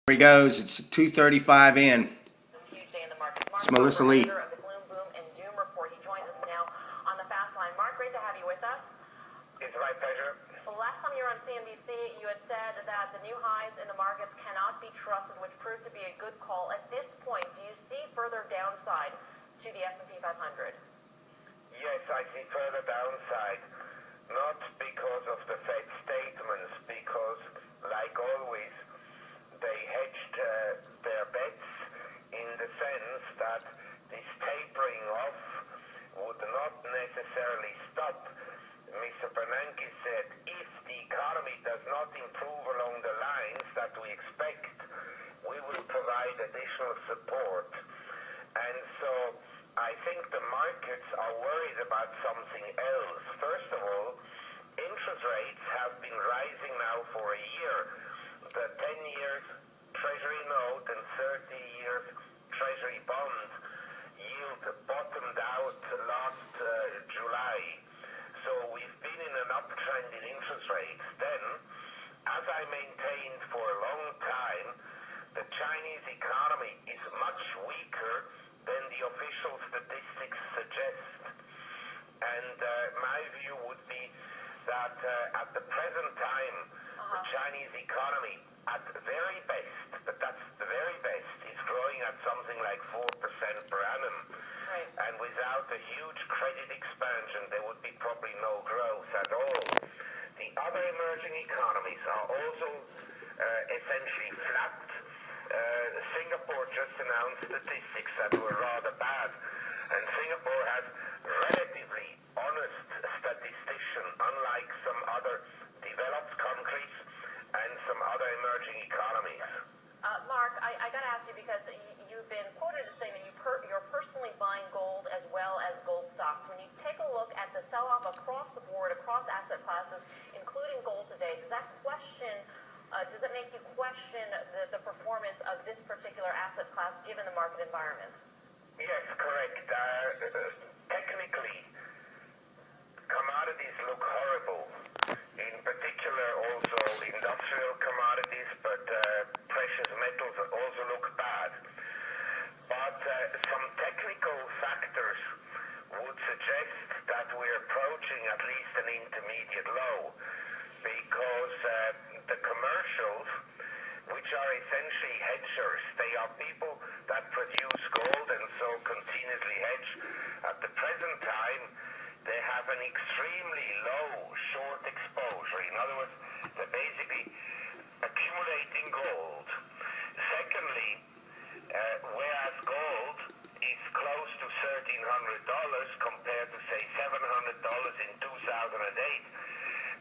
Here he goes. It's 2:35 in. This huge day in the markets. Mark It's Melissa Faber, Lee. editor of the Gloom, Boom, and Doom Report. He joins us now on the fast line. Mark, great to have you with us. It's my pleasure. Well, last time you were on CNBC, you had said that the new highs in the markets cannot be trusted, which proved to be a good call. At this point, do you see further downside to the S&P 500? Yes, I see further downside. Not because of the Fed statements, because, like always, they hedged their bets in the sense that this tapering off would not necessarily stop. Mr. Bernanke said, if the economy does not improve along the lines that we expect, we will provide additional support. And so I think the markets are worried about something else. First of all, interest rates have been rising now for a year. The 10-year Treasury note and 30-year Treasury bond yield bottomed out last July. So we've been in an uptrend in interest rates. Then, as I maintained for a long time, the Chinese economy is much weaker than the official statistics suggest. And my view would be that at the present time, the Chinese economy, at the very best, but that's the very best, is growing at something like 4% per annum. Right. And without a huge credit expansion, there would be probably no growth at all. The other emerging economies are also essentially flat. Singapore just announced statistics that were rather bad, and Singapore has relatively honest statistician, unlike some other developed countries and some other emerging economies. Mark, I got to ask you because you've been quoted as saying that you're personally buying gold as well as gold stocks. When you take a look at the sell-off across the board, across asset classes, including gold today, does that make you question the performance of this particular asset class given the market environment? Yes, correct. Technically, commodities look horrible. In particular, also industrial commodities, but precious metals also look bad. But some technical factors would suggest that we're approaching at least an intermediate low, because the commercials, which are essentially hedgers, they are people that produce gold and so continuously hedge. At the present time, they have an extremely low short exposure. In other words, they're basically accumulating gold. Secondly, whereas gold is close to $1,300 compared to, say, $700 in 2008,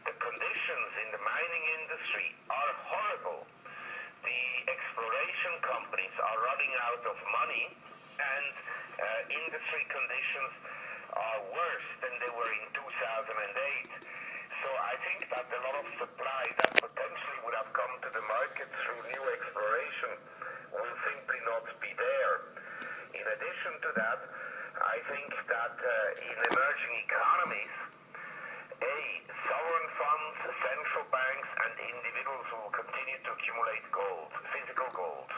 the conditions in the mining industry are horrible. The exploration companies are running out of money, and industry conditions are worse than they were in 2008. So I think that a lot of supply that potentially would have come to the market through new exploration will simply not be there. In addition to that, I think that in emerging economies, sovereign funds, central banks, and individuals will continue to accumulate gold, physical gold.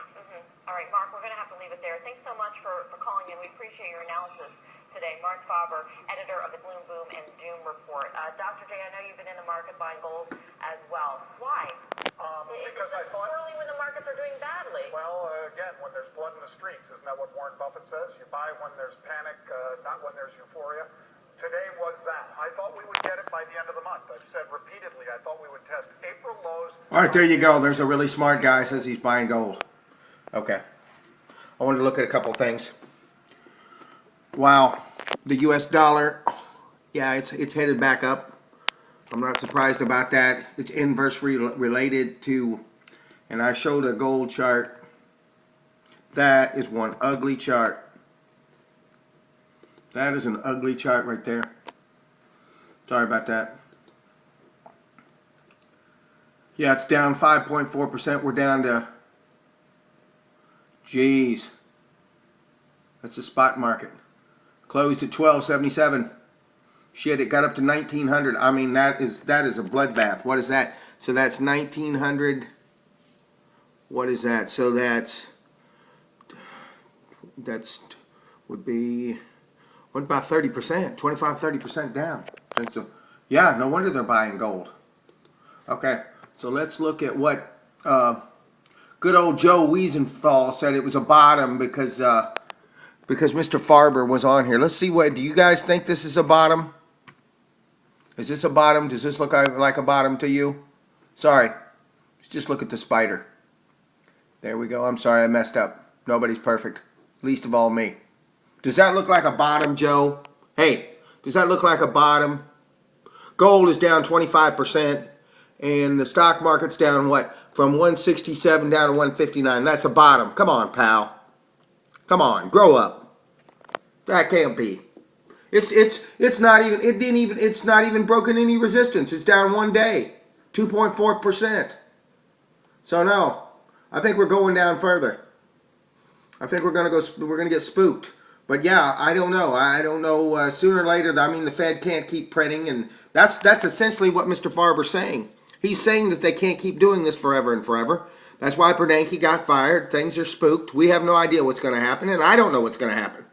All right, Mark, we're going to have to leave it there. Thanks so much for calling in. We appreciate your analysis today. Mark Faber, editor of the Gloom, Boom, and Doom Report. Dr. J, I know you've been in the market buying gold as well. Why? Because I it's thought, early when the markets are doing badly. well, again, when there's blood in the streets, isn't that what Warren Buffett says? You buy when there's panic, not when there's euphoria. Today was that. I thought we would get it by the end of the month. I've said repeatedly, I thought we would test April lows. All right, there you go. There's a really smart guy says he's buying gold. Okay. I wanted to look at a couple things. Wow. The U.S. dollar, yeah, it's headed back up. I'm not surprised about that. It's inversely related to, and I showed a gold chart. That is one ugly chart. That is an ugly chart right there. Sorry about that. Yeah, it's down 5.4%. We're down to, geez, that's the spot market. Closed at 1277. Shit, it got up to 1900. I mean, that is a bloodbath. What is that? So that's 1900 what is that? So that's would be, what about 30%? 25, 30% down. Yeah, no wonder they're buying gold. Okay, so let's look at what good old Joe Wiesenthal said it was a bottom because Mr. Faber was on here. Let's see, what do you guys think this is a bottom? Is this a bottom? Does this look like a bottom to you? Sorry, let's just look at the spider. There we go. I'm sorry, I messed up. Nobody's perfect, least of all me. Does that look like a bottom, Joe? Hey, does that look like a bottom? Gold is down 25%, and the stock market's down what? From 167 down to 159. That's a bottom. Come on, pal. Come on, grow up. That can't be. It's not even broken any resistance. It's down one day, 2.4%. So no, I think we're going down further. I think we're gonna get spooked. But yeah, I don't know. I don't know. Sooner or later, I mean, the Fed can't keep printing, and that's essentially what Mr. Farber's saying. He's saying that they can't keep doing this forever and forever. That's why Bernanke got fired. Things are spooked. We have no idea what's going to happen, and I don't know what's going to happen.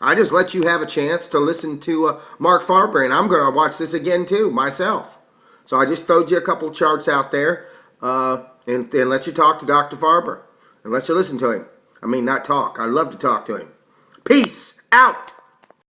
I just let you have a chance to listen to Mark Faber, and I'm going to watch this again too myself. So I just throwed you a couple charts out there and let you talk to Dr. Faber and let you listen to him. I mean, not talk. I love to talk to him. Peace out.